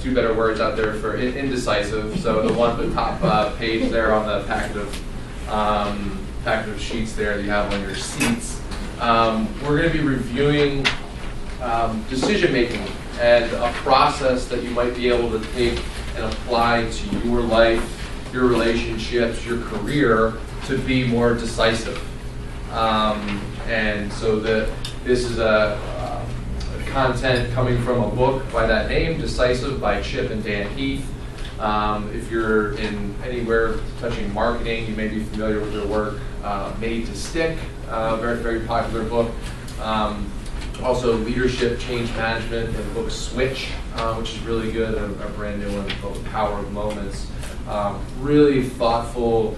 two better words out there for indecisive. So the one at the top page there on the packet of sheets there that you have on your seats. We're going to be reviewing decision making and a process that you might be able to take and apply to your life, your relationships, your career to be more decisive. And so this is a content coming from a book by that name, Decisive, by Chip and Dan Heath. If you're in anywhere touching marketing, you may be familiar with their work, Made to Stick, very, very popular book. Also Leadership, Change Management, and the book Switch, which is really good, a brand new one called The Power of Moments. Really thoughtful.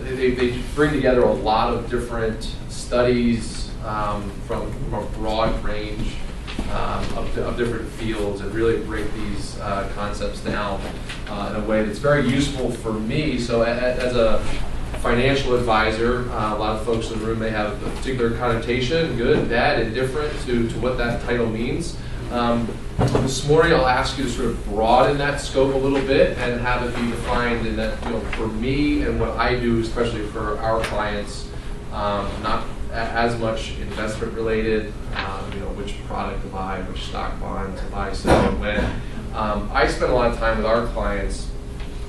They bring together a lot of different studies from a broad range of different fields, and really break these concepts down in a way that's very useful for me. So as a financial advisor, a lot of folks in the room may have a particular connotation, good, bad, indifferent, to what that title means. This morning I'll ask you to sort of broaden that scope a little bit and have it be defined in that, for me and what I do, especially for our clients, not as much investment related, which product to buy, which stock bond to buy, sell, and when. I spend a lot of time with our clients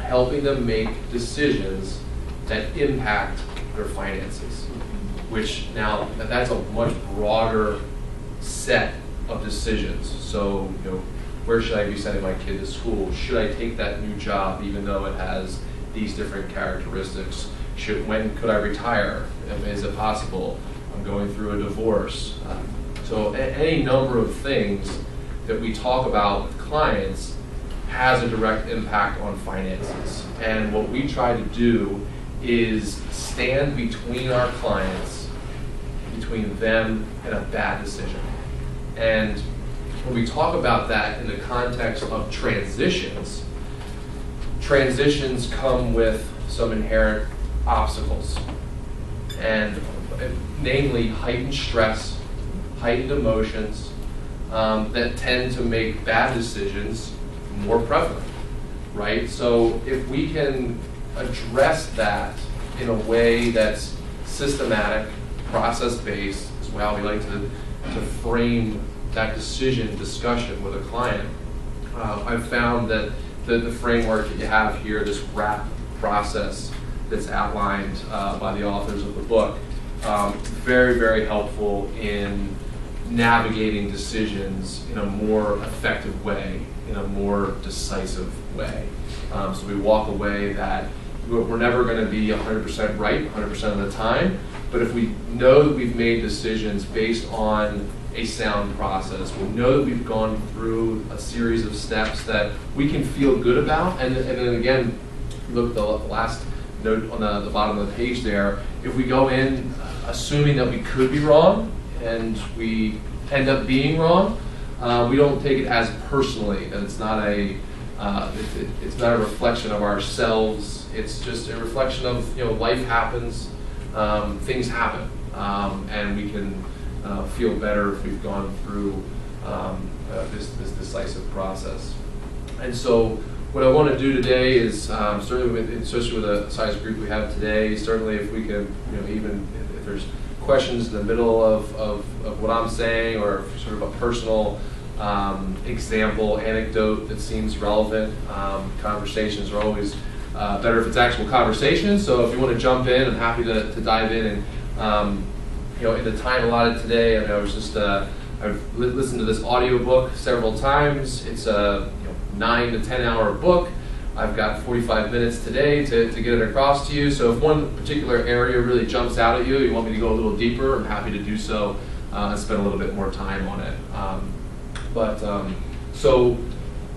helping them make decisions that impact their finances, which now that's a much broader set of decisions. So, where should I be sending my kid to school? Should I take that new job even though it has these different characteristics? When could I retire? Is it possible? I'm going through a divorce. So any number of things that we talk about with clients has a direct impact on finances. And what we try to do is stand between our clients, between them and a bad decision. And when we talk about that in the context of transitions come with some inherent obstacles, and namely heightened stress, heightened emotions that tend to make bad decisions more prevalent, right? So if we can address that in a way that's systematic, process-based as well, we like to frame that decision discussion with a client. I've found that the framework that you have here, this WRAP process that's outlined by the authors of the book, very, very helpful in navigating decisions in a more effective way, in a more decisive way. So we walk away that we're never going to be 100% right 100% of the time, but if we know that we've made decisions based on a sound process, we know that we've gone through a series of steps that we can feel good about, and then again, look at the last note on the bottom of the page there, if we go in assuming that we could be wrong and we end up being wrong, we don't take it as personally, that it's not a reflection of ourselves. It's just a reflection of, life happens, things happen, and we can feel better if we've gone through this decisive process. And so what I want to do today is, especially with the size group we have today, certainly if we can, even if there's questions in the middle of what I'm saying, or sort of a personal example, anecdote that seems relevant. Conversations are always better if it's actual conversation. So if you want to jump in, I'm happy to dive in. And in the time allotted today, I was just I've listened to this audiobook several times. It's a 9 to 10 hour book. I've got 45 minutes today to get it across to you. So if one particular area really jumps out at you, you want me to go a little deeper, I'm happy to do so and spend a little bit more time on it. So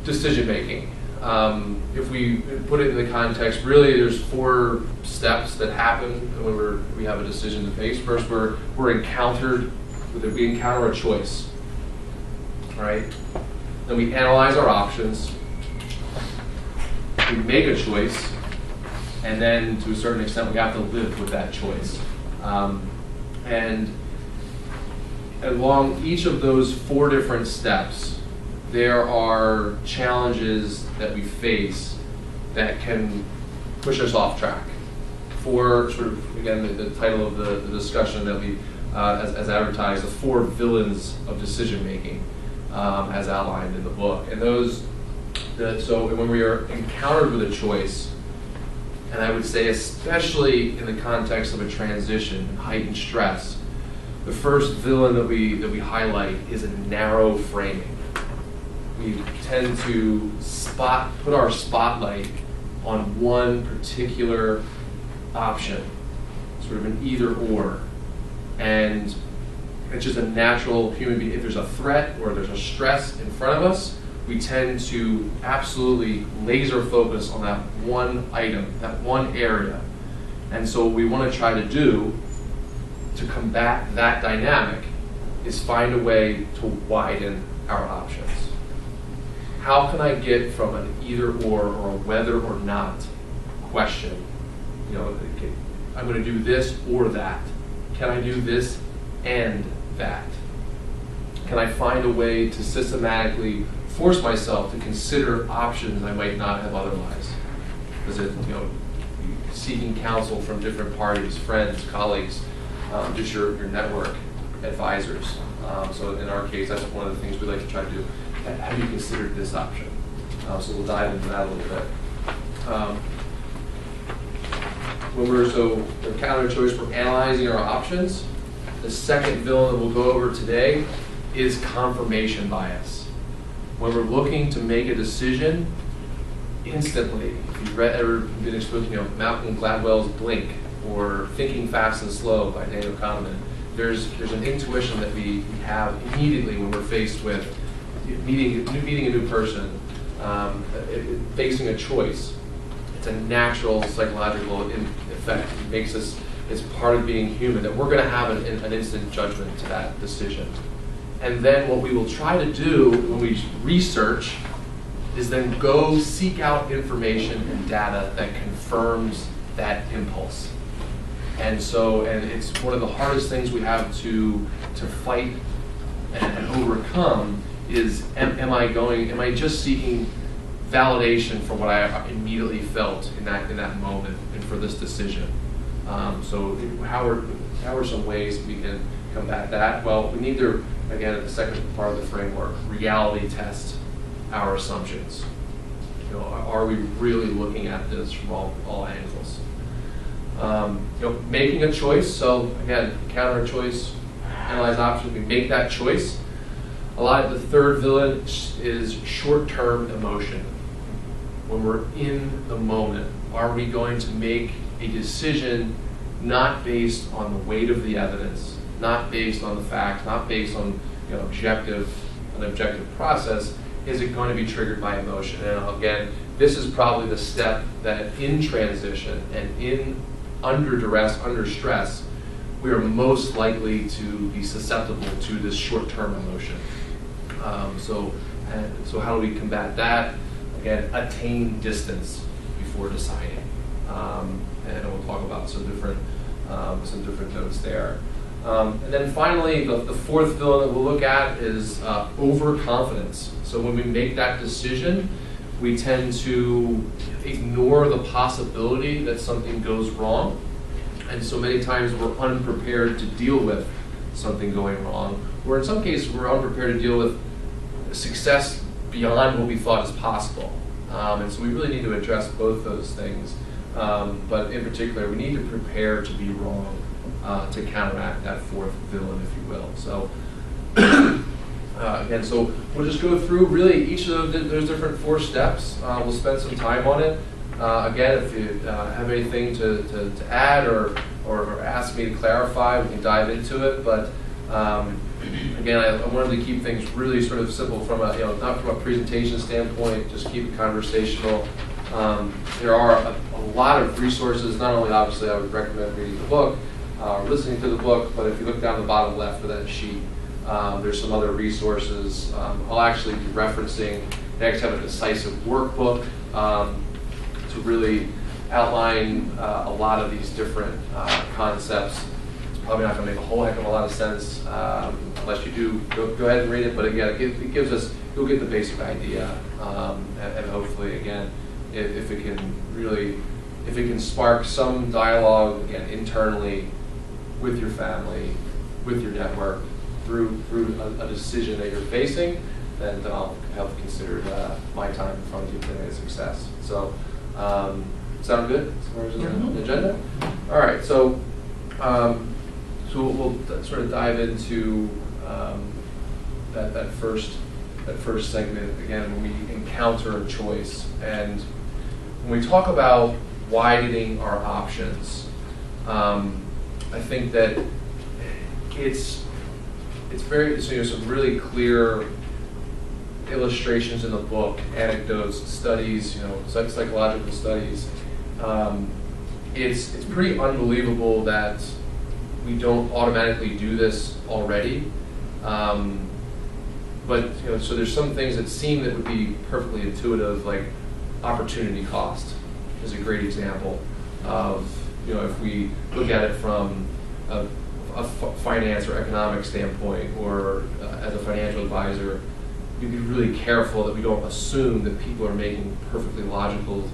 decision making. If we put it in the context, really there's 4 steps that happen when we have a decision to face. First, we encounter a choice, right? Then we analyze our options. We make a choice, and then to a certain extent we have to live with that choice. And along each of those 4 different steps, there are challenges that we face that can push us off track. For sort of, again, the title of the discussion that we, as advertised, the 4 villains of decision making, as outlined in the book. And so when we are encountered with a choice, and I would say especially in the context of a transition and heightened stress, the first villain that we highlight is a narrow framing. We tend to put our spotlight on one particular option, sort of an either or. And it's just a natural human being. If there's a threat or there's a stress in front of us, we tend to absolutely laser focus on that one item, that one area. And so what we want to try to do to combat that dynamic is find a way to widen our options. How can I get from an either or a whether or not question, I'm going to do this or that. Can I do this and that? Can I find a way to systematically force myself to consider options I might not have otherwise? Is it, seeking counsel from different parties, friends, colleagues, just your network, advisors. So in our case, that's one of the things we like to try to do. Have you considered this option? So we'll dive into that a little bit. When we're counter choice, we're analyzing our options. The second villain that we'll go over today is confirmation bias. When we're looking to make a decision, instantly, if you've ever been exposed to Malcolm Gladwell's Blink or Thinking Fast and Slow by Daniel Kahneman, there's an intuition that we have immediately when we're faced with meeting a new person, facing a choice. It's a natural psychological effect. It makes us, it's part of being human, that we're going to have an instant judgment to that decision. And then what we will try to do when we research is then go seek out information and data that confirms that impulse. And it's one of the hardest things we have to fight and overcome is, am I just seeking validation for what I immediately felt in that moment and for this decision? So how are some ways we can combat that? Well, we need to, again, at the second part of the framework, reality test our assumptions. Are we really looking at this from all angles? Making a choice. So again, counter a choice, analyze options. We make that choice. A lot of the third villain is short-term emotion. When we're in the moment, are we going to make a decision not based on the weight of the evidence, not based on the facts, not based on an objective process? Is it going to be triggered by emotion? And again, this is probably the step that in transition and under duress, under stress, we are most likely to be susceptible to this short-term emotion. So how do we combat that? Again, attain distance before deciding. And we'll talk about some different notes there. And then finally, the fourth villain that we'll look at is overconfidence. So when we make that decision, we tend to ignore the possibility that something goes wrong. And so many times we're unprepared to deal with something going wrong, or in some cases we're unprepared to deal with success beyond what we thought is possible. And so we really need to address both those things. But in particular, we need to prepare to be wrong to counteract that fourth villain, if you will. So again, so we'll just go through really each of those different 4 steps. We'll spend some time on it. Again, if you have anything to add or ask me to clarify, we can dive into it. But again, I wanted to keep things really sort of simple from not from a presentation standpoint, just keep it conversational. There are a lot of resources. Not only, obviously, I would recommend reading the book or listening to the book, but if you look down the bottom left of that sheet, there's some other resources. I'll actually be referencing, next have a Decisive workbook to really outline a lot of these different concepts. It's probably not going to make a whole heck of a lot of sense unless you do go ahead and read it. But again, it gives us you'll get the basic idea, and hopefully, again, if it can spark some dialogue, again, internally with your family, with your network, through a decision that you're facing, then I'll have considered my time in front of you today a success. So, sound good as far as the agenda? All right, so we'll sort of dive into that first segment again when we encounter a choice. And when we talk about widening our options, I think that it's very, so some really clear illustrations in the book, anecdotes, studies, psychological studies. It's pretty unbelievable that we don't automatically do this already. But so there's some things that seem that would be perfectly intuitive, like opportunity cost is a great example of, if we look at it from a finance or economic standpoint, or as a financial advisor, you'd be really careful that we don't assume that people are making perfectly logical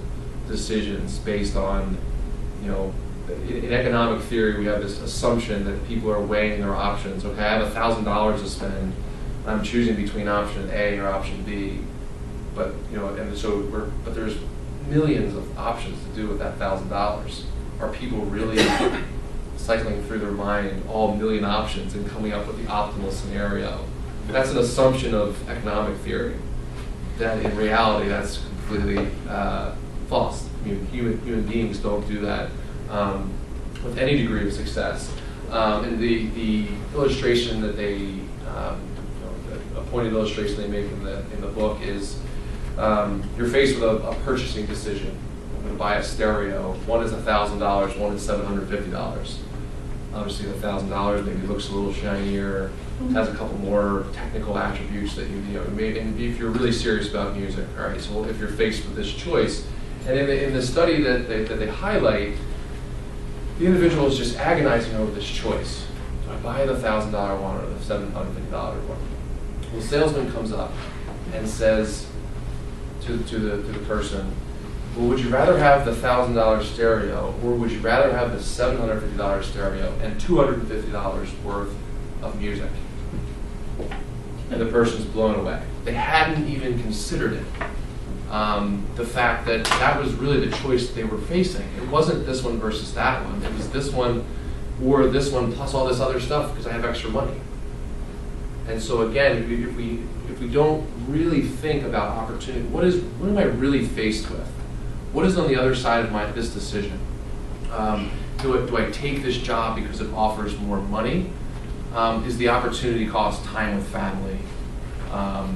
decisions based on, in economic theory, we have this assumption that people are weighing their options. Okay, I have $1,000 to spend. I'm choosing between option A or option B, but but there's millions of options to do with that $1,000. Are people really cycling through their mind all million options and coming up with the optimal scenario? That's an assumption of economic theory. That in reality, that's completely false. I mean, human beings don't do that with any degree of success. And the illustration that they, a pointed illustration they make in the book is, you're faced with a purchasing decision. I'm going to buy a stereo. One is $1,000. One is $750. Obviously, the $1,000 maybe looks a little shinier, has a couple more technical attributes that and if you're really serious about music. All right, so if you're faced with this choice, and in the study that they highlight, the individual is just agonizing over this choice. Do I buy the $1,000 one or the $750 one? Well, the salesman comes up and says to the person, well, would you rather have the $1,000 stereo, or would you rather have the $750 stereo and $250 worth of music? And the person's blown away. They hadn't even considered it. The fact that was really the choice they were facing. It wasn't this one versus that one. It was this one or this one plus all this other stuff because I have extra money. And so again, if we don't really think about opportunity, what am I really faced with? What is on the other side of this decision? Do I take this job because it offers more money? Is the opportunity cost time with family? A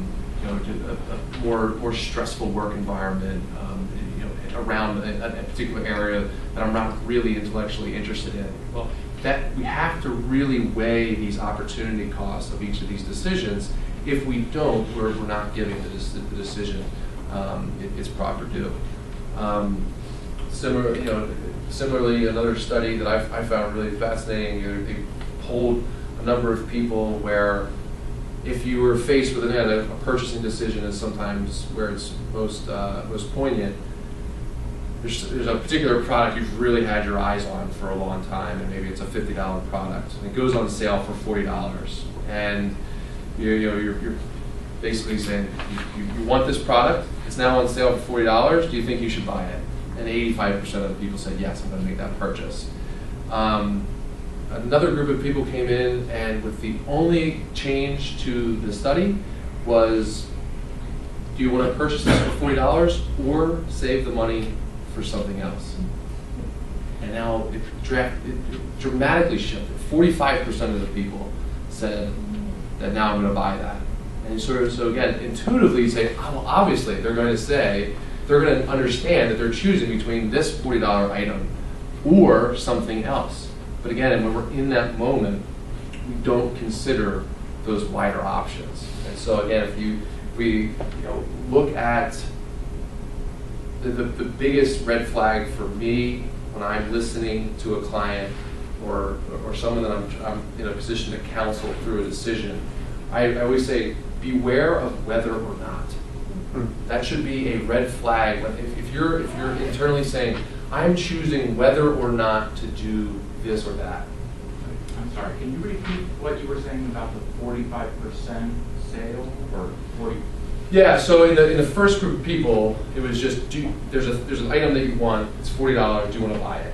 more stressful work environment, around a particular area that I'm not really intellectually interested in. Well, that we have to really weigh these opportunity costs of each of these decisions. If we don't, we're not giving the decision its proper due. Similarly, another study that I found really fascinating, they polled a number of people where if you were faced with a purchasing decision is sometimes where it's most poignant. There's a particular product you've really had your eyes on for a long time, and maybe it's a $50 product, and it goes on sale for $40, and you're basically saying you want this product. It's now on sale for $40. Do you think you should buy it? And 85% of the people said yes, I'm going to make that purchase. Another group of people came in, and with the only change to the study was, do you want to purchase this for $40 or save the money for something else? And now it dramatically shifted. 45% of the people said that now I'm going to buy that. And so again, intuitively you say, oh, well, obviously they're going to understand that they're choosing between this $40 item or something else. But again, when we're in that moment, we don't consider those wider options. And so again, if we look at the biggest red flag for me when I'm listening to a client or someone that I'm in a position to counsel through a decision, I always say, beware of whether or not. That should be a red flag. If you're internally saying, I'm choosing whether or not to do this or that. I'm sorry, can you repeat what you were saying about the 45% sale or 40? Yeah, so in the first group of people, it was just, there's an item that you want, it's $40, do you want to buy it?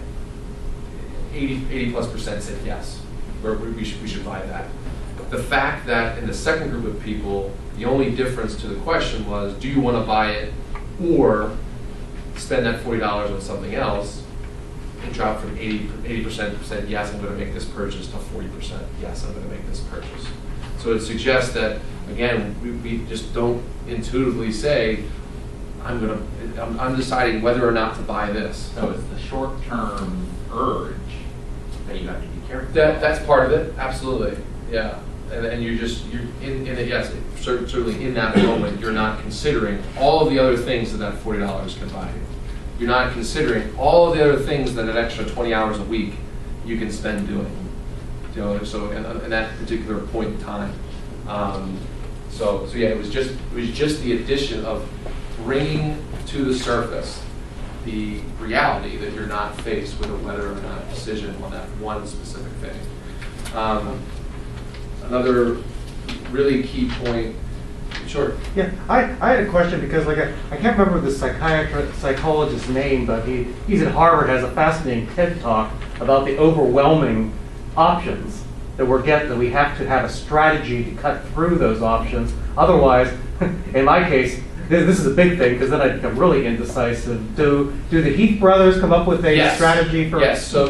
80+% said yes, we should buy that. The fact that in the second group of people, the only difference to the question was, do you want to buy it or spend that $40 on something else, and drop from 80% yes, I'm going to make this purchase, to 40% yes, I'm going to make this purchase. So it suggests that, again, we just don't intuitively say, I'm deciding whether or not to buy this. So it's the short-term urge that you have to be careful. That's part of it, absolutely, yeah. And you're in it, yes, certainly in that moment, you're not considering all of the other things that $40 can buy you. You're not considering all of the other things that an extra 20 hours a week you can spend doing. So in that particular point in time. So yeah, it was just the addition of bringing to the surface the reality that you're not faced with a whether or not decision on that one specific thing. Another really key point. Sure. Yeah, I had a question because I can't remember the psychologist's name, but he's at Harvard, has a fascinating TED talk about the overwhelming options that we have to have a strategy to cut through those options. Otherwise, in my case, this is a big thing because then I become really indecisive. Do the Heath brothers come up with a strategy for? Yes. So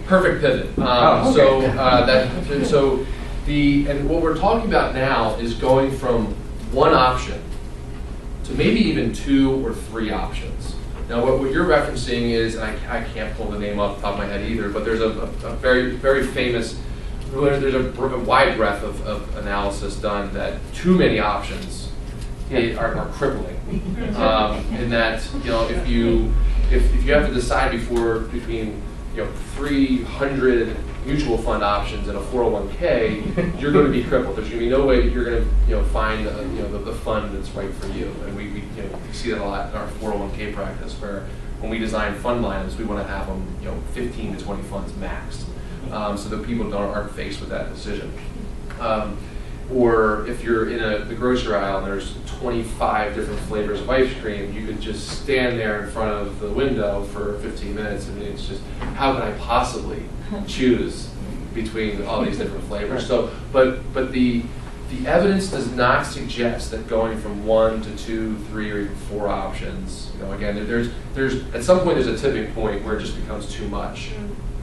perfect pivot. Okay. And what we're talking about now is going from one option to maybe even 2 or 3 options. Now, what you're referencing is, and I can't pull the name off the top of my head either, but there's a very, very famous, there's a wide breadth of analysis done that too many options are crippling. In that, if you have to decide between 300 mutual fund options and a 401k, you're going to be crippled. There's going to be no way you're going to find the fund that's right for you. And we see that a lot in our 401k practice, where when we design fund lines, we want to have them 15 to 20 funds maxed, so that people aren't faced with that decision. Or if you're in the grocery aisle and there's 25 different flavors of ice cream, you could just stand there in front of the window for 15 minutes. and it's just, how can I possibly choose between all these different flavors? So, but the evidence does not suggest that going from 1 to 2, 3, or even 4 options. Again, there's at some point there's a tipping point where it just becomes too much.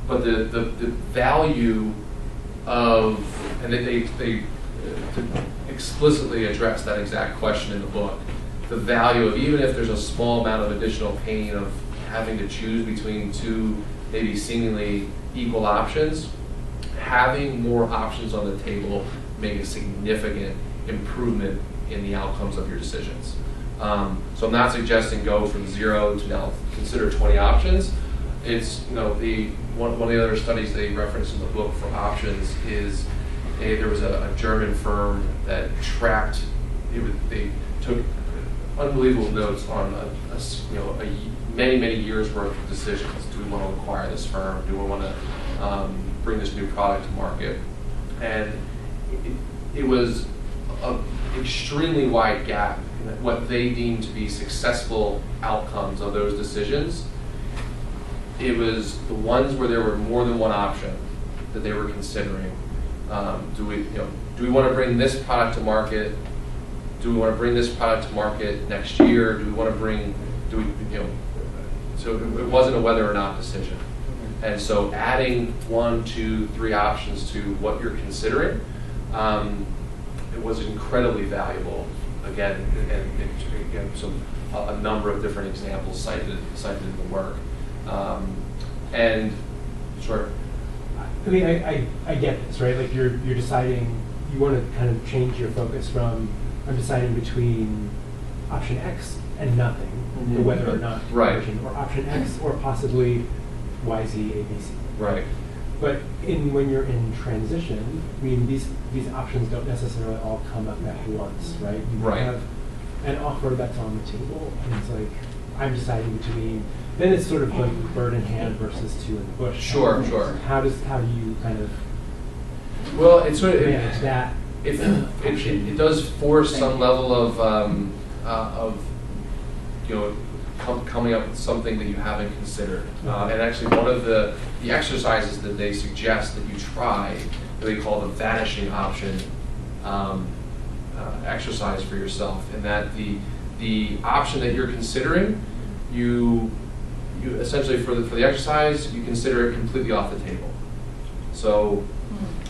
But the value of, and they explicitly address that exact question in the book, the value of, even if there's a small amount of additional pain of having to choose between 2 maybe seemingly equal options, having more options on the table make a significant improvement in the outcomes of your decisions. So I'm not suggesting go from 0 to now consider 20 options. It's one of the other studies they reference in the book for options is there was a German firm that tracked. They took unbelievable notes on many years worth of decisions. Do we want to acquire this firm? Do we want to bring this new product to market? And it was an extremely wide gap in what they deemed to be successful outcomes of those decisions. It was the ones where there were more than one option that they were considering. Do we want to bring this product to market? Do we want to bring this product to market next year? So it wasn't a whether or not decision. And so adding 1, 2, 3 options to what you're considering, it was incredibly valuable. Again, so a number of different examples cited in the work. And sure. I mean, I get this, right? Like you're deciding, you want to kind of change your focus from, I'm deciding between option X and nothing, or whether or not right, option, or option X or possibly Y, Z, A, B, C. Right. But when you're in transition, I mean, these options don't necessarily all come up at once, right? You Right. have an offer that's on the table, and it's like, I'm deciding between, then it's sort of like bird in hand versus two in the bush. Sure. How do you kind of Well, it's sort of, manage that? it does force some level of coming up with something that you haven't considered. And actually, one of the exercises that they suggest that you try, that they call the vanishing option exercise for yourself, and that the option that you're considering, you essentially for the exercise, you consider it completely off the table. So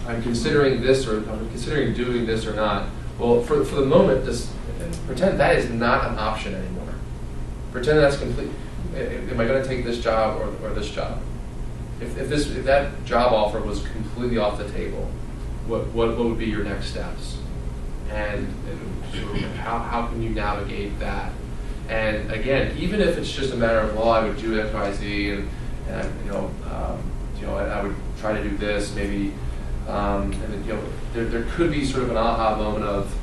I'm considering this, or I'm considering doing this or not. Well, for the moment, pretend that is not an option anymore. Pretend that's complete. Am I going to take this job or this job? If that job offer was completely off the table, what would be your next steps? And how can you navigate that? And again, even if it's just a matter of, well, I would do X, Y, Z, and I would try to do this, maybe, and then, there could be sort of an aha moment of,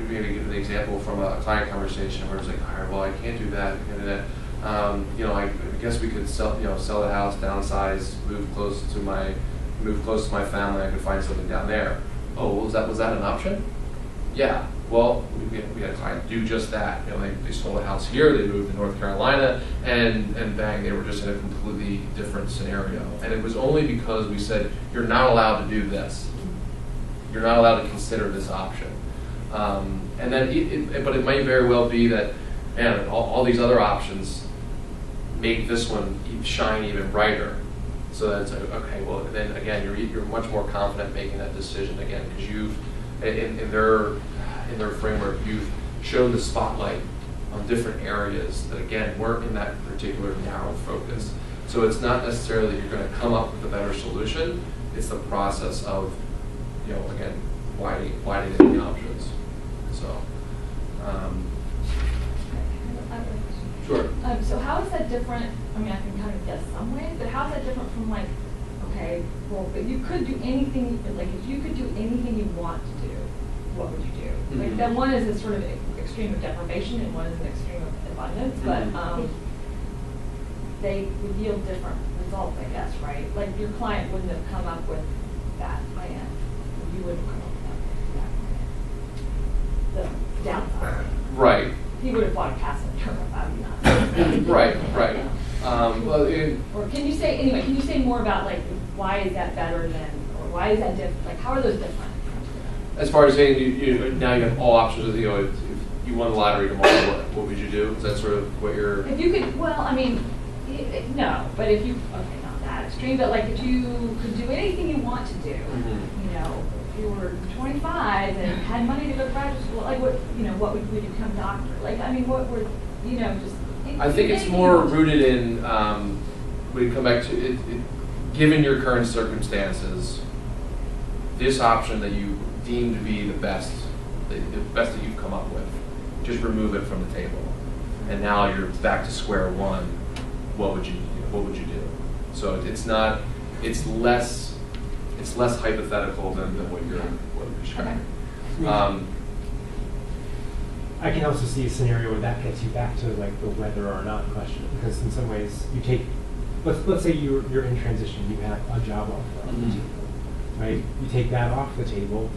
maybe give an example from a client conversation where it's like, all right, well, I can't do that, I can't do that. I guess we could sell the house, downsize, move close to my family. I could find something down there. Oh, was that an option? Yeah. Well, we had a client do just that. They sold a house here, they moved to North Carolina, and bang, they were just in a completely different scenario. And it was only because we said, you're not allowed to do this. You're not allowed to consider this option. And then, but it might very well be that, man, all these other options make this one shine even brighter. So that's okay. Well, then again, you're much more confident making that decision again, because you've in their framework, you've shown the spotlight on different areas that again weren't in that particular narrow focus. So it's not necessarily that you're going to come up with a better solution. It's the process of, again, widening the options. So. Sure. So how is that different? I mean, I can kind of guess some ways, but how is that different from like, okay, well, but you could do anything, like if you could do anything you want to do, what would you do? Mm-hmm. Like that one is a sort of extreme of deprivation and one is an extreme of abundance, but they would yield different results, I guess, right? Like your client wouldn't have come up with that plan. You wouldn't come up with that plan. The downside. Right. He would have bought a castle in Turner, not. Right. Or can you say more about like why is that better than, or why is that different? Like how are those different? As far as saying now you have all options, if you won the lottery tomorrow, what would you do? Is that sort of what you're? If you could, well, I mean, no, but if you, okay, not that extreme, but like if you could do anything you want to do, if you were 25 and had money to go to graduate school, like what would you become a doctor? Like, I mean, what would, just. I think it's more rooted in, we come back to it, given your current circumstances, this option that you deem to be the best that you've come up with, just remove it from the table. And now you're back to square one. What would you do? So it's less hypothetical than what you're describing. I can also see a scenario where that gets you back to like the whether or not question, because in some ways you take, let's say you're in transition, you have a job offer on the table, right? You take that off the table,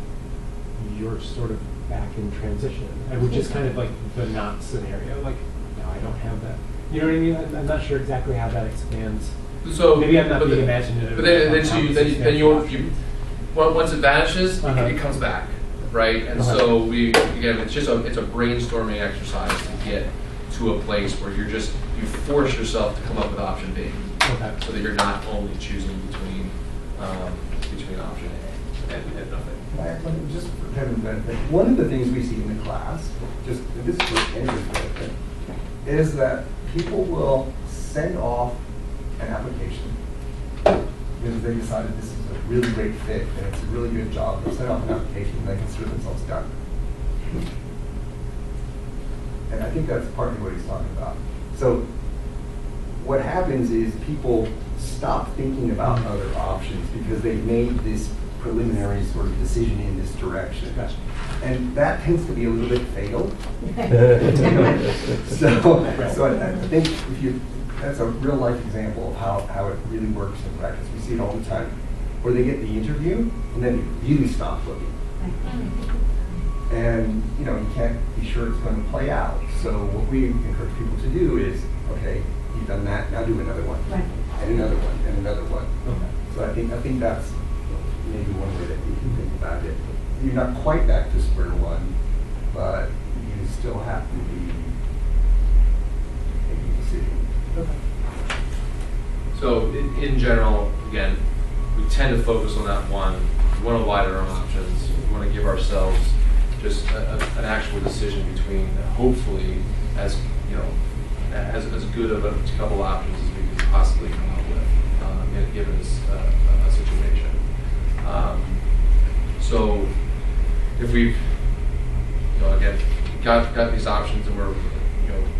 you're sort of back in transition, which is kind of like the not scenario. Like, no, I don't have that. You know what I mean? I'm not sure exactly how that expands. So maybe I'm not being imaginative. But then you once it vanishes, it comes back. Right, and so it's a brainstorming exercise to get to a place where you force yourself to come up with option B, so that you're not only choosing between option A and nothing. Just for Kevin's benefit, one of the things we see in the class, this is for Andrew's benefit, is that people will send off an application because they decided this is a really great fit and it's a really good job. They'll send off an application and they consider themselves done. And I think that's partly what he's talking about. So what happens is people stop thinking about other options because they've made this preliminary sort of decision in this direction. Gotcha. And that tends to be a little bit fatal. So I think that's a real life example of how it really works in practice. We see it all the time, where they get the interview and then they really stop looking. And you can't be sure it's going to play out. So what we encourage people to do is, okay, you've done that, now do another one, and another one, and another one. Okay. So I think that's maybe one way that you can think about it. You're not quite back to square one, but you still have to be making decisions. So in general, again, we tend to focus on that one. We want to widen our options. We want to give ourselves just an actual decision between, hopefully, as good of a couple options as we can possibly come up with, given a situation. So if we've, again, got these options and we're,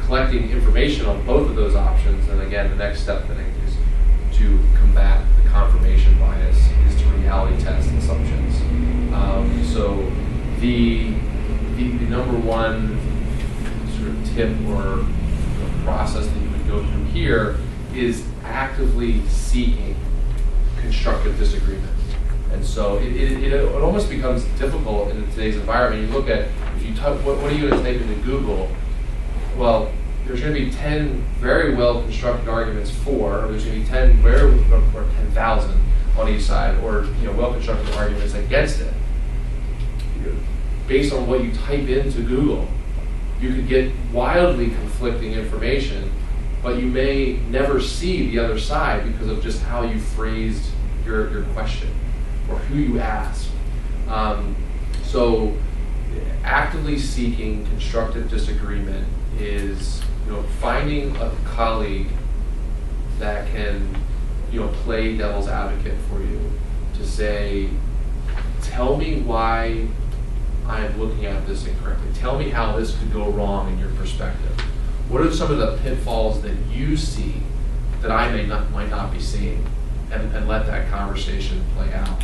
collecting information on both of those options, then again, the next step then is to combat the confirmation bias, is to reality test assumptions. So the number one sort of tip or process that you would go through here is actively seeking constructive disagreement. And so it almost becomes difficult in today's environment. You look at, if you type, what are you going to type into Google? Well, there's going to be 10 very well constructed arguments for, or there's going to be 10 or 10,000 on each side, or well constructed arguments against it. Based on what you type into Google, you could get wildly conflicting information, but you may never see the other side because of just how you phrased your question or who you asked. So actively seeking constructive disagreement is finding a colleague that can play devil's advocate for you, to say, tell me why I'm looking at this incorrectly. Tell me how this could go wrong in your perspective. What are some of the pitfalls that you see that I might not be seeing, and let that conversation play out.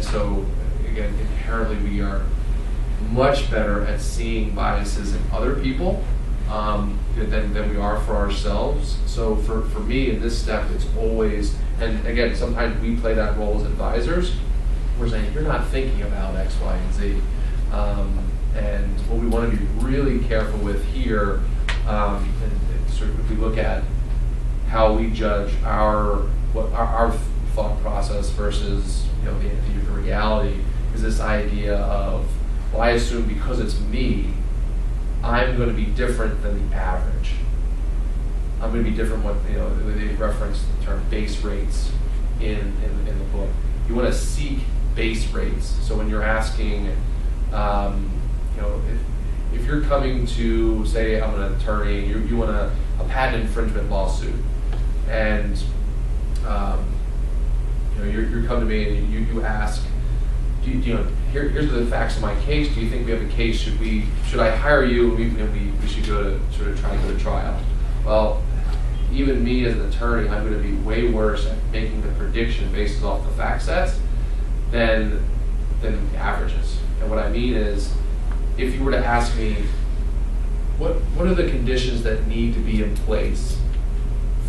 So again, inherently we are much better at seeing biases in other people than we are for ourselves. So for me in this step, it's always, and again, sometimes we play that role as advisors. We're saying, you're not thinking about X, Y, and Z. And what we want to be really careful with here, and sort of if we look at how we judge our thought process versus the reality, is this idea of, well, I assume because it's me, I'm going to be different than the average. I'm going to be different. They reference the term base rates in the book. You want to seek base rates. So when you're asking, if you're coming to, say, I'm an attorney, and you want a patent infringement lawsuit, and you come to me and you ask, here's the facts of my case. Do you think we have a case? Should I hire you? We should go to try to go to trial. Well, even me as an attorney, I'm going to be way worse at making the prediction based off the fact sets than the averages. And what I mean is, if you were to ask me, what are the conditions that need to be in place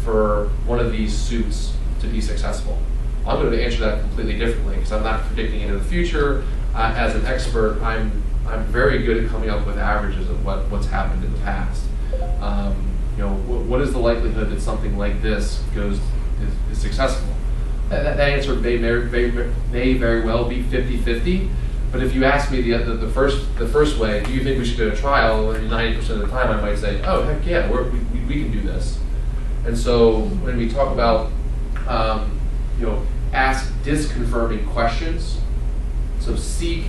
for one of these suits to be successful? I'm going to answer that completely differently, because I'm not predicting into the future. As an expert, I'm very good at coming up with averages of what's happened in the past. What is the likelihood that something like this is successful? That answer may very well be 50-50. But if you ask me the first way, do you think we should go to trial? 90% of the time, I might say, oh heck yeah, we can do this. And so when we talk about ask disconfirming questions, so seek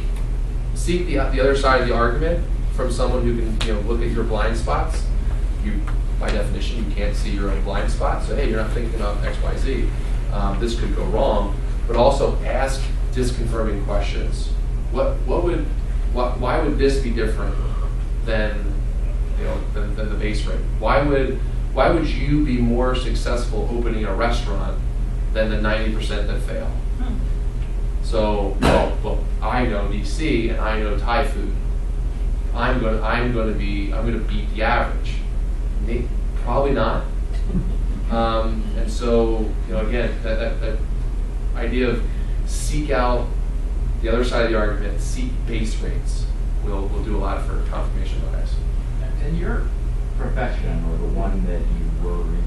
the other side of the argument from someone who can look at your blind spots. By definition, you can't see your own blind spots. So hey, you're not thinking about X, Y, Z. This could go wrong. But also ask disconfirming questions. Why would this be different than the base rate? Why why would you be more successful opening a restaurant than the 90% that fail? So, well, I know DC and I know Thai food. I'm gonna beat the average. Probably not. And so, again, that idea of seek out the other side of the argument, seek base rates, will do a lot for confirmation bias. In your profession, or the one that you were in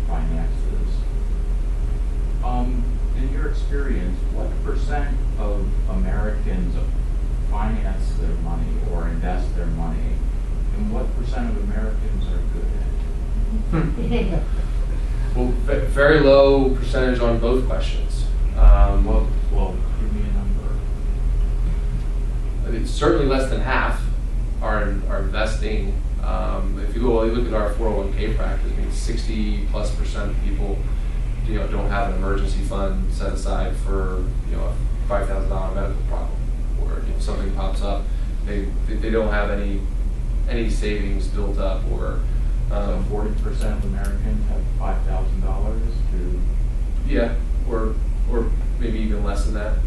finances, in your experience, what percent of Americans finance their money or invest their money, and what percent of Americans are good at it? Well, very low percentage on both questions. Well, give me a number. I mean, certainly less than half are investing. If you look at our 401k practice, I mean, 60+% of people, don't have an emergency fund set aside for, a $5,000 medical problem, or something pops up. They don't have any savings built up, or So 40% of Americans have $5,000 to. yeah, or maybe even less than that.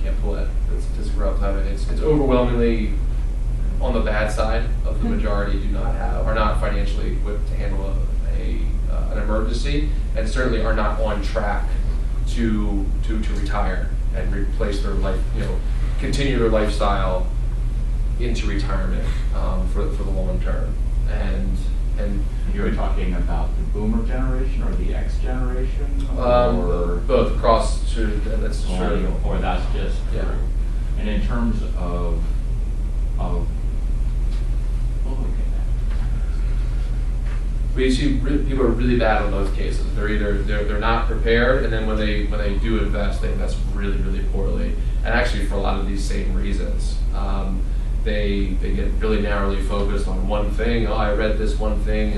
Can't pull that statistic right off the top of it. It's overwhelmingly on the bad side of the majority are not financially equipped to handle an emergency, and certainly are not on track to retire and replace their life, continue their lifestyle into retirement for the long term. And You're talking about the boomer generation or the X generation? Or both across, that's true. Or that's just Yeah. true. And in terms of we'll look at We see people are really bad on both cases. They're either they're not prepared, and then when they do invest, they invest really, really poorly. And actually, for a lot of these same reasons, they get really narrowly focused on one thing. Oh, I read this one thing,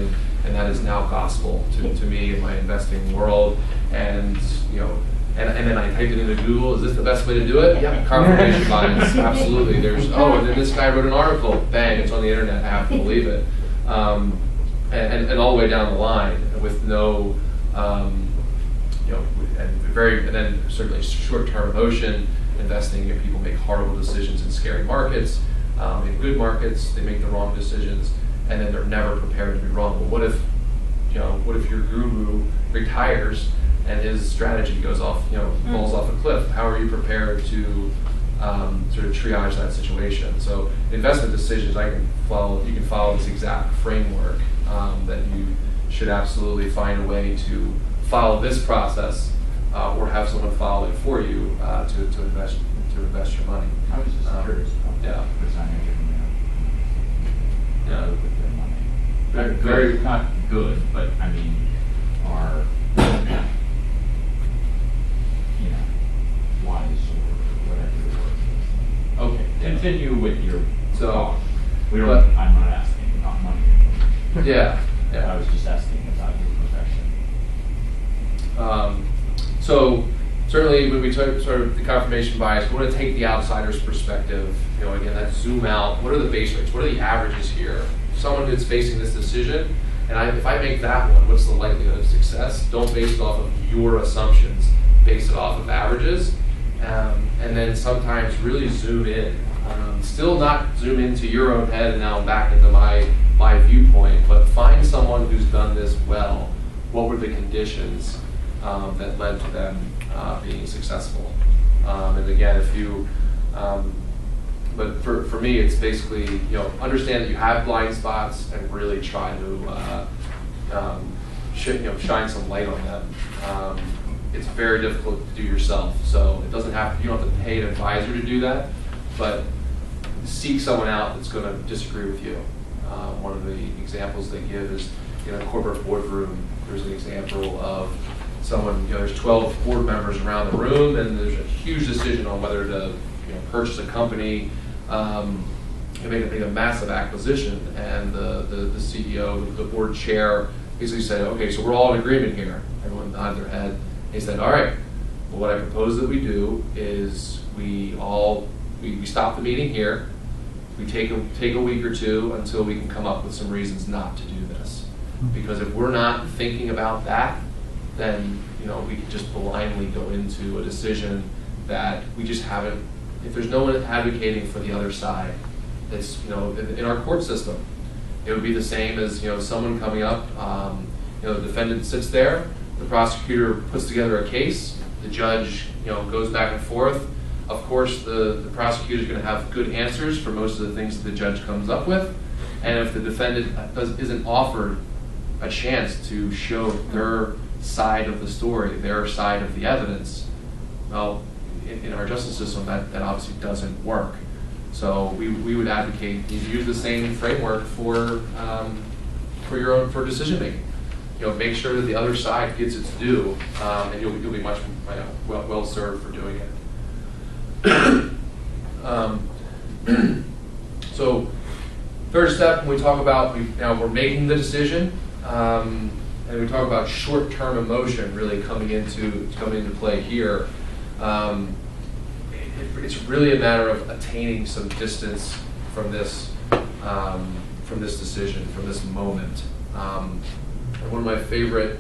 and that is now gospel to me in my investing world. And and then I typed it into Google. Is this the best way to do it? Yep. Confirmation bias. Absolutely. And then this guy wrote an article. Bang! It's on the internet. I have to believe it. And all the way down the line with no, and then certainly short-term emotion investing. People make horrible decisions in scary markets. In good markets, they make the wrong decisions, and then they're never prepared to be wrong. Well, what if your guru retires and his strategy goes off, falls off a cliff? How are you prepared to sort of triage that situation? So investment decisions, you can follow this exact framework that you should absolutely find a way to follow this process or have someone follow it for you to invest your money. I was just curious about yeah. the percentage of Yeah. with their money. Very Not good, but I mean, are wise or whatever the word is. Okay, continue with your talk. I'm not asking about money. Yeah. I was just asking about your profession. So certainly when we talk sort of the confirmation bias, we want to take the outsider's perspective. Again, let's zoom out. What are the base rates? What are the averages here? Someone that's facing this decision, and if I make that one, what's the likelihood of success? Don't base it off of your assumptions. Base it off of averages, and then sometimes really zoom in. Still not zoom into your own head and now back into my viewpoint, but find someone who's done this well. What were the conditions that led to them being successful? And again, but for me, it's basically, understand that you have blind spots and really try to shine some light on them. It's very difficult to do yourself, so you don't have to pay an advisor to do that, but seek someone out that's going to disagree with you. One of the examples they give is in a corporate boardroom. There's an example of someone, there's 12 board members around the room, and there's a huge decision on whether to purchase a company and make a massive acquisition. And the CEO, the board chair, basically said, okay, so we're all in agreement here. Everyone nodded their head. He said, all right, well, what I propose that we do is we stop the meeting here. We take a week or two until we can come up with some reasons not to do this. Because if we're not thinking about that, then, we could just blindly go into a decision that we just haven't, if there's no one advocating for the other side, it's, in our court system, it would be the same as, someone coming up, the defendant sits there, the prosecutor puts together a case, the judge, goes back and forth. Of course, the prosecutor is going to have good answers for most of the things that the judge comes up with. And if the defendant isn't offered a chance to show their side of the story, their side of the evidence, well, in our justice system, that obviously doesn't work. So we would advocate you use the same framework for decision making. Make sure that the other side gets its due, and you'll be much well served for doing it. So, third step, when we talk about we're making the decision, and we talk about short-term emotion really coming into play here. It's really a matter of attaining some distance from this decision, from this moment. And one of my favorite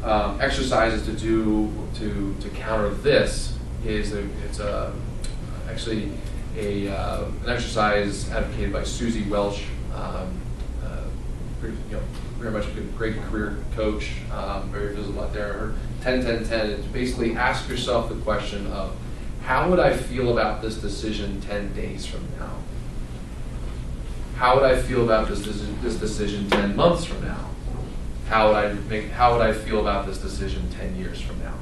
exercises to do to counter this is actually an exercise advocated by Susie Welch, very much a great career coach, very visible out there. Her 10-10-10 is basically ask yourself the question of, how would I feel about this decision 10 days from now? How would I feel about this decision 10 months from now? How would I feel about this decision 10 years from now?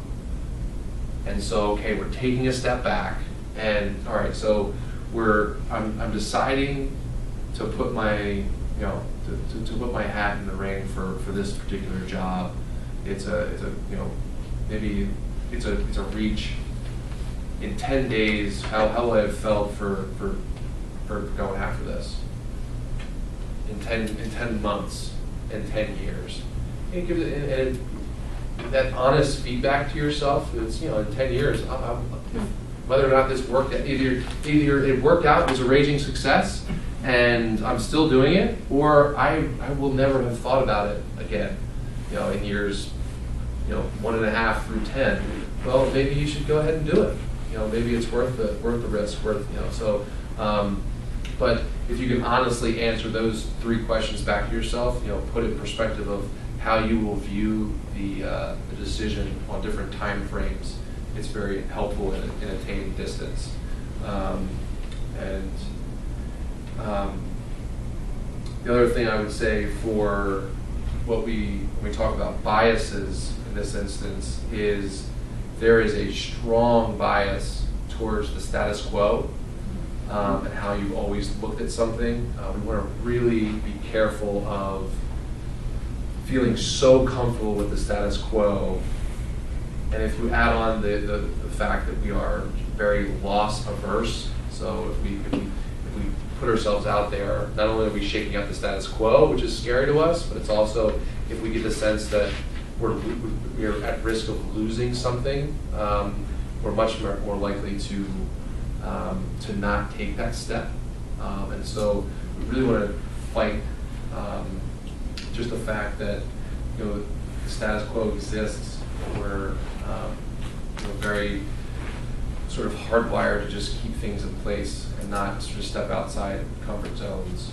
And so, okay, we're taking a step back, and all right, so I'm deciding to put my to put my hat in the ring for this particular job. Maybe it's a reach. In 10 days, how would I have felt for going after this? In 10 months, in 10 years. And give it that honest feedback to yourself. It's in 10 years, whether or not this worked, either it worked out, it was a raging success, and I'm still doing it, or I will never have thought about it again. In years, 1.5 through 10. Well, maybe you should go ahead and do it. Maybe it's worth the risk. But if you can honestly answer those 3 questions back to yourself, put it in perspective of how you will view the decision on different time frames, it's very helpful in attaining distance. The other thing I would say for when we talk about biases in this instance is there is a strong bias towards the status quo and how you've always looked at something. We want to really be careful of feeling so comfortable with the status quo. And if you add on the fact that we are very loss averse, so if we put ourselves out there, not only are we shaking up the status quo, which is scary to us, but it's also if we get the sense that we're at risk of losing something, we're much more likely to not take that step. And so we really want to fight just the fact that the status quo exists. We're very sort of hardwired to just keep things in place and not sort of step outside comfort zones.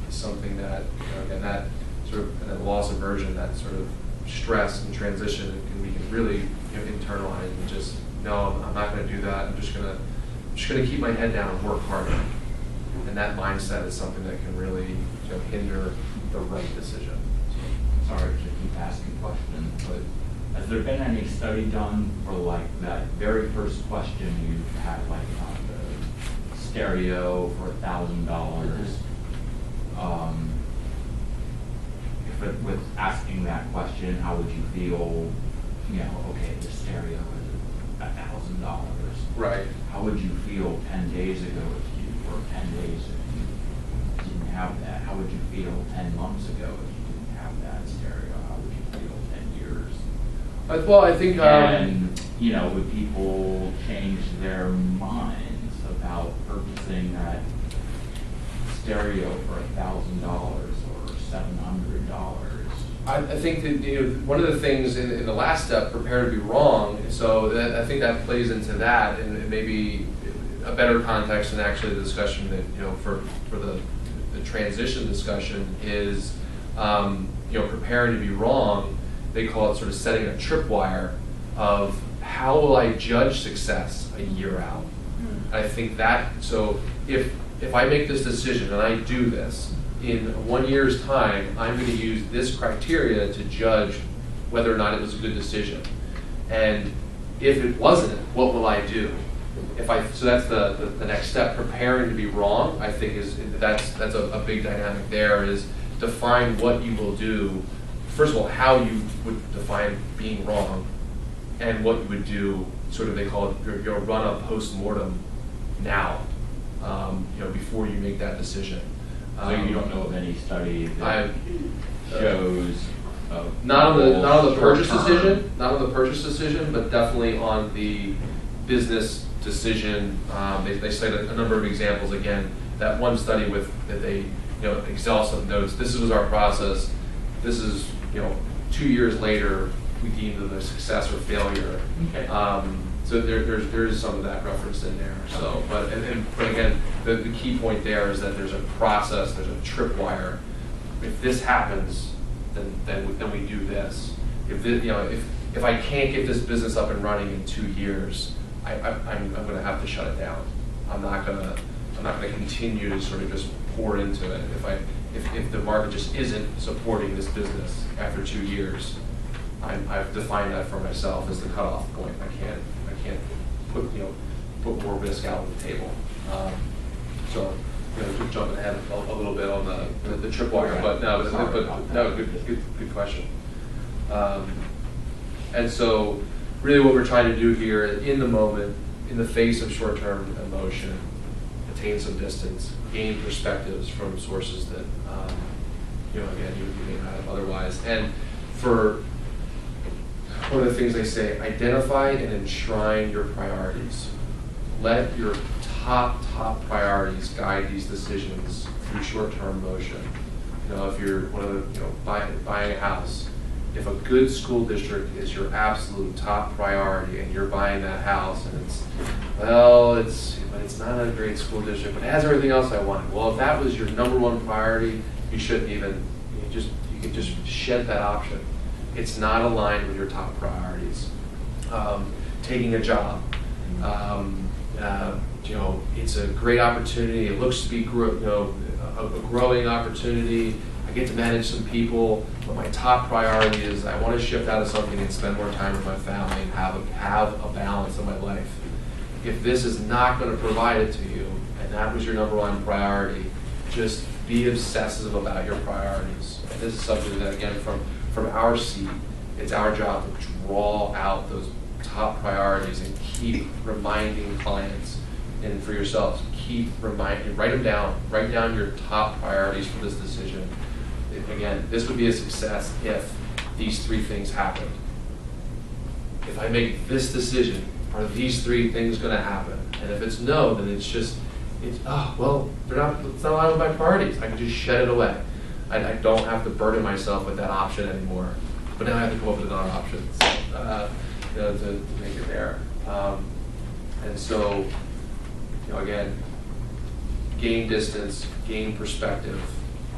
Something that again, that sort of and that loss aversion, that sort of stress and transition, we can really internalize and just no, I'm not going to do that. I'm just going to keep my head down and work harder. And that mindset is something that can really hinder the right decision. Sorry to keep asking questions, but has there been any study done for like that very first question you had, like on the stereo for $1,000? With asking that question, how would you feel? Okay, the stereo is $1,000. Right. How would you feel 10 days ago or 10 days if you didn't have that? How would you feel 10 months ago if you didn't have that stereo? How would you feel 10 years? Well, I think And would people change their minds about purchasing that stereo for $1,000 or $700. I think that, one of the things in the last step, prepare to be wrong, so I think that plays into that, and maybe a better context than actually the discussion that, for the transition discussion is, preparing to be wrong. They call it sort of setting a tripwire of how will I judge success a year out. And I think that, so if I make this decision and I do this, in 1 year's time, I'm going to use this criteria to judge whether or not it was a good decision. And if it wasn't, what will I do? So that's the next step. Preparing to be wrong, I think, that's a big dynamic there, is define what you will do. First of all, how you would define being wrong, and what you would do, sort of, they call it your run-up post-mortem now, before you make that decision. So you don't know of any study that shows not on the purchase short-term. decision, but definitely on the business decision. They cite a number of examples. Again, that one study that they exhaustive notes. This was our process. This is 2 years later we deemed it a success or failure. Okay. So there's some of that reference in there. So, but again, the key point there is that there's a process, there's a tripwire. If this happens, then we do this. If I can't get this business up and running in 2 years, I'm going to have to shut it down. I'm not going to continue to sort of just pour into it. If the market just isn't supporting this business after 2 years, I've defined that for myself as the cutoff point. I can't put more risk out on the table. So just jumping ahead a little bit on the tripwire, but good question. And so really what we're trying to do here in the moment, in the face of short-term emotion, attain some distance, gain perspectives from sources that again you may not have otherwise. And for one of the things they say, identify and enshrine your priorities. Let your top priorities guide these decisions through short-term motion. If you're one of the buying a house, if a good school district is your absolute top priority and you're buying that house and it's not a great school district, but it has everything else I wanted. Well, if that was your number one priority, you can just shed that option. It's not aligned with your top priorities. Taking a job, it's a great opportunity. It looks to be a growing opportunity. I get to manage some people, but my top priority is I want to shift out of something and spend more time with my family and have a balance in my life. If this is not going to provide it to you, and that was your number one priority, just be obsessive about your priorities. And this is something that, again, from our seat, it's our job to draw out those top priorities and keep reminding clients, and for yourselves, write them down. Write down your top priorities for this decision. Again, this would be a success if these 3 things happened. If I make this decision, are these 3 things going to happen? And if it's no, then it's not aligned with my priorities. I can just shed it away. I don't have to burden myself with that option anymore. But now I have to come up with another option to make it there. And so, again, gain distance, gain perspective,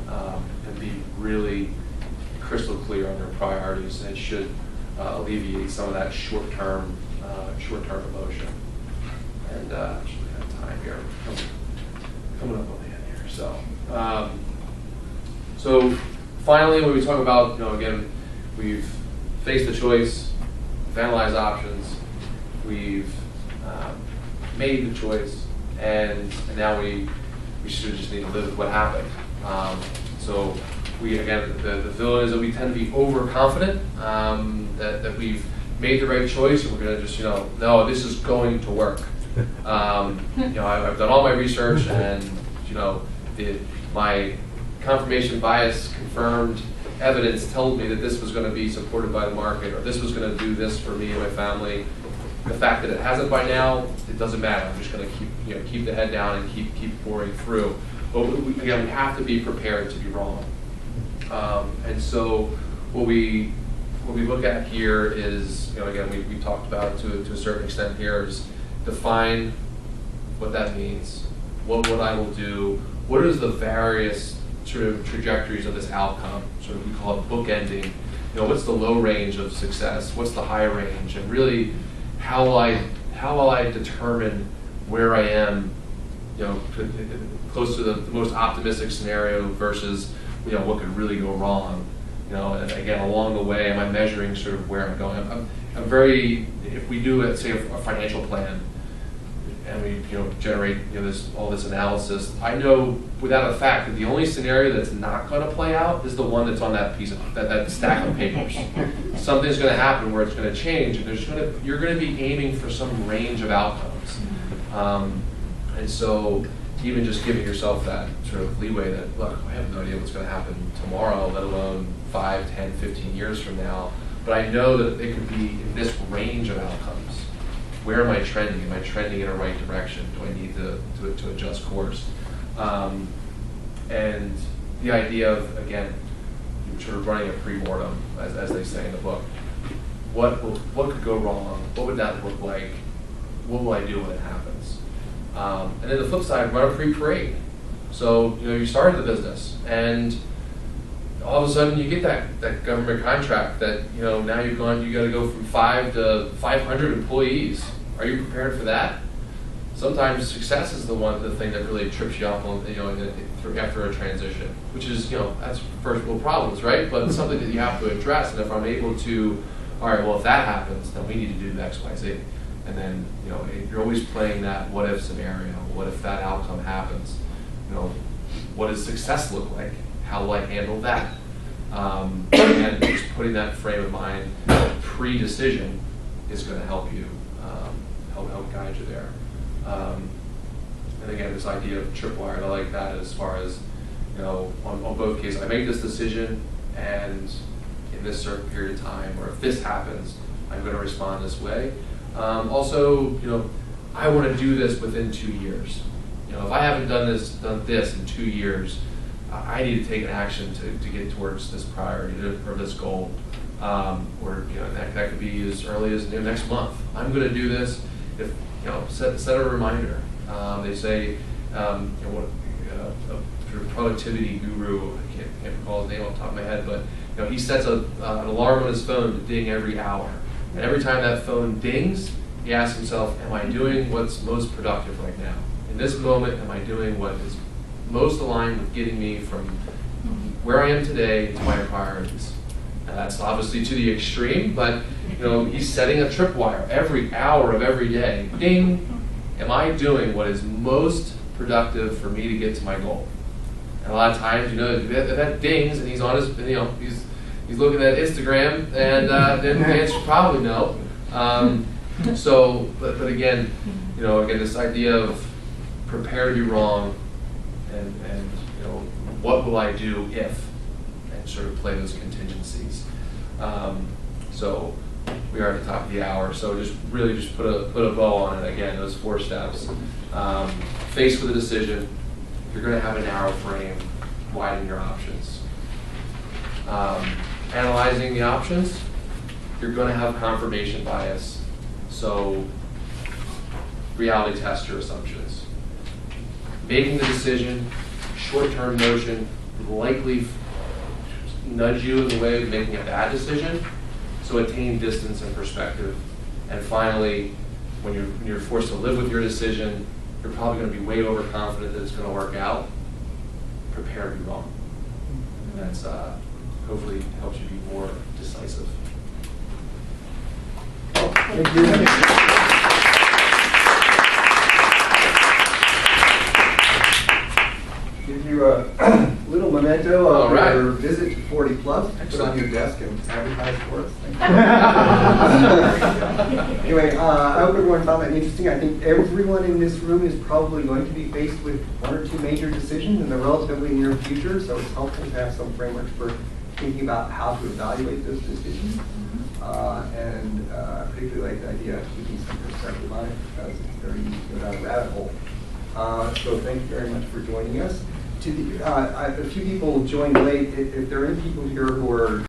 and be really crystal clear on your priorities. And it should alleviate some of that short-term emotion. And just looking at time here, coming up on the end here. So finally, when we talk about, again, we've faced the choice, we've analyzed options, we've made the choice, and now we should just need to live with what happened. So the villain is that we tend to be overconfident that we've made the right choice, and we're going to just, no, this is going to work. I've done all my research, and my confirmation bias confirmed evidence told me that this was going to be supported by the market, or this was going to do this for me and my family. The fact that it hasn't by now, it doesn't matter. I'm just going to keep the head down and keep pouring through. But we have to be prepared to be wrong. And so what we look at here is, again, we talked about it to a certain extent here, is define what that means, what I will do, what is the various sort of trajectories of this outcome, sort of we call it bookending. What's the low range of success, what's the high range, and really how will I determine where I am, close to the most optimistic scenario versus what could really go wrong. And again, along the way, am I measuring sort of where I'm going? I'm very, if we do, let's say, a financial plan, and we generate all this analysis, I know without a fact that the only scenario that's not going to play out is the one that's on that piece of that stack of papers. Something's going to happen where it's going to change, and you're going to be aiming for some range of outcomes. And so even just giving yourself that sort of leeway that, look, I have no idea what's going to happen tomorrow, let alone 5, 10, 15 years from now, but I know that it could be in this range of outcomes. Where am I trending? Am I trending in a right direction? Do I need to adjust course? And the idea of, again, sort of running a pre-mortem, as they say in the book. What could go wrong? What would that look like? What will I do when it happens? And then the flip side, run a pre-parade. So you started the business, and all of a sudden you get that government contract that now you got to go from 5 to 500 employees. Are you prepared for that? Sometimes success is the thing that really trips you up after a transition, which is that's first world problems, right? But it's something that you have to address. And if I'm able to, all right, well, if that happens, then we need to do X, Y, Z. And then you're always playing that what if scenario. What if that outcome happens? What does success look like? How will I handle that? And just putting that frame of mind, pre-decision, is going to help you, help guide you there. And again, this idea of tripwire, I like that as far as, on both cases, I make this decision, and in this certain period of time, or if this happens, I'm going to respond this way. Also, I want to do this within 2 years. If I haven't done this in 2 years, I need to take an action to get towards this priority or this goal. Or that could be as early as next month. I'm going to do this. If set a reminder. They say a productivity guru, I can't recall his name off the top of my head, but he sets an alarm on his phone to ding every hour. And every time that phone dings, he asks himself, am I doing what's most productive right now? In this moment, am I doing what is most aligned with getting me from where I am today to my priorities? Now that's obviously to the extreme, but he's setting a tripwire every hour of every day. Ding! Am I doing what is most productive for me to get to my goal? And a lot of times, if that dings and he's on his, he's looking at Instagram, and then the answer is probably no. But again, again, this idea of prepare to be wrong, and what will I do if, and sort of play those contingencies. So we are at the top of the hour, so just put a bow on it. Again, those 4 steps. Faced with a decision, you're going to have a narrow frame, widen your options. Analyzing the options, you're going to have confirmation bias, so reality test your assumptions. Making the decision, short-term notion, likely nudge you in the way of making a bad decision, so attain distance and perspective. And finally, when you're forced to live with your decision, you're probably going to be way overconfident that it's going to work out. Prepare to be wrong. And that's hopefully helps you be more decisive. Thank you. Give you a little memento of your visit to 40 Plus. Put on your desk and advertise for us. Anyway, I hope everyone found that interesting. I think everyone in this room is probably going to be faced with 1 or 2 major decisions in the relatively near future, so it's helpful to have some frameworks for thinking about how to evaluate those decisions. And I particularly like the idea of keeping some perspective on it, because it's very easy to go down a rabbit hole. So thank you very much for joining us. a few people joined late. If there are any people here who are